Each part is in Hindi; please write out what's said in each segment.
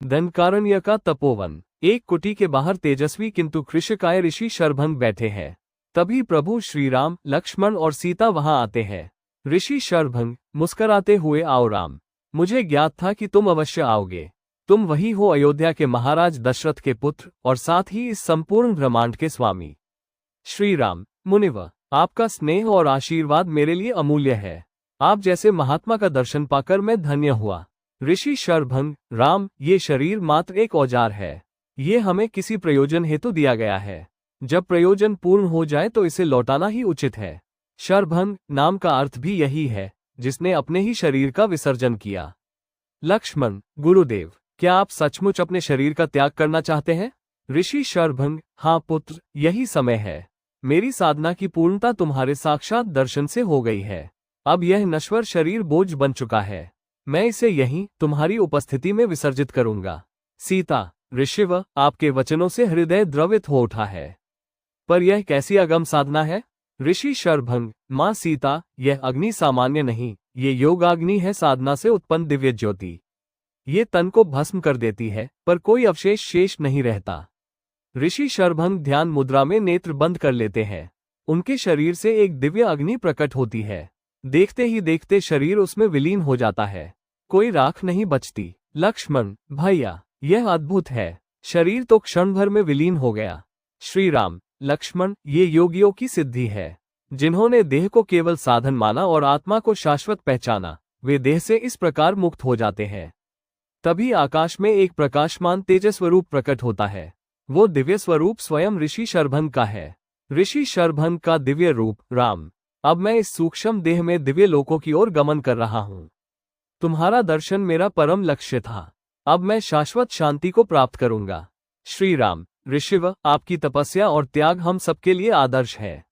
दंडकारण्य का तपोवन। एक कुटी के बाहर तेजस्वी किंतु कृशकाय ऋषि शरभंग बैठे हैं। तभी प्रभु श्री राम, लक्ष्मण और सीता वहां आते हैं। ऋषि शरभंग मुस्कराते हुए, आओ राम, मुझे ज्ञात था कि तुम अवश्य आओगे। तुम वही हो अयोध्या के महाराज दशरथ के पुत्र और साथ ही इस संपूर्ण ब्रह्मांड के स्वामी। श्री राम, मुनिवर, आपका स्नेह और आशीर्वाद मेरे लिए अमूल्य है। आप जैसे महात्मा का दर्शन पाकर मैं धन्य हुआ। ऋषि शरभंग, राम, ये शरीर मात्र एक औजार है। ये हमें किसी प्रयोजन हेतु दिया गया है। जब प्रयोजन पूर्ण हो जाए तो इसे लौटाना ही उचित है। शरभंग नाम का अर्थ भी यही है, जिसने अपने ही शरीर का विसर्जन किया। लक्ष्मण, गुरुदेव, क्या आप सचमुच अपने शरीर का त्याग करना चाहते हैं? ऋषि शरभंग, हाँ पुत्र, यही समय है। मेरी साधना की पूर्णता तुम्हारे साक्षात दर्शन से हो गई है। अब यह नश्वर शरीर बोझ बन चुका है। मैं इसे यहीं तुम्हारी उपस्थिति में विसर्जित करूंगा। सीता, ऋषिव, आपके वचनों से हृदय द्रवित हो उठा है। पर यह कैसी अगम साधना है? ऋषि शरभंग, मां सीता, यह अग्नि सामान्य नहीं, ये योगाग्नि है, साधना से उत्पन्न दिव्य ज्योति। ये तन को भस्म कर देती है, पर कोई अवशेष शेष नहीं रहता। ऋषि शरभंग ध्यान मुद्रा में नेत्र बंद कर लेते हैं। उनके शरीर से एक दिव्य अग्नि प्रकट होती है। देखते ही देखते शरीर उसमें विलीन हो जाता है। कोई राख नहीं बचती। लक्ष्मण, भैया, यह अद्भुत है। शरीर तो क्षण भर में विलीन हो गया। श्री राम, लक्ष्मण, ये योगियों की सिद्धि है। जिन्होंने देह को केवल साधन माना और आत्मा को शाश्वत पहचाना, वे देह से इस प्रकार मुक्त हो जाते हैं। तभी आकाश में एक प्रकाशमान तेजस्वरूप प्रकट होता है। वो दिव्य स्वरूप स्वयं ऋषि शरभंग का है। ऋषि शरभंग का दिव्य रूप, राम, अब मैं इस सूक्ष्म देह में दिव्य लोकों की ओर गमन कर रहा हूँ। तुम्हारा दर्शन मेरा परम लक्ष्य था। अब मैं शाश्वत शांति को प्राप्त करूंगा। श्री राम, ऋषिव, आपकी तपस्या और त्याग हम सबके लिए आदर्श है।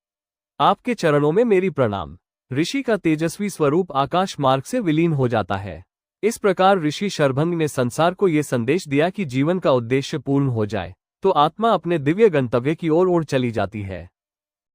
आपके चरणों में मेरी प्रणाम। ऋषि का तेजस्वी स्वरूप आकाश मार्ग से विलीन हो जाता है। इस प्रकार ऋषि शरभंग ने संसार को ये संदेश दिया कि जीवन का उद्देश्य पूर्ण हो जाए तो आत्मा अपने दिव्य गंतव्य की ओर उड़ चली जाती है।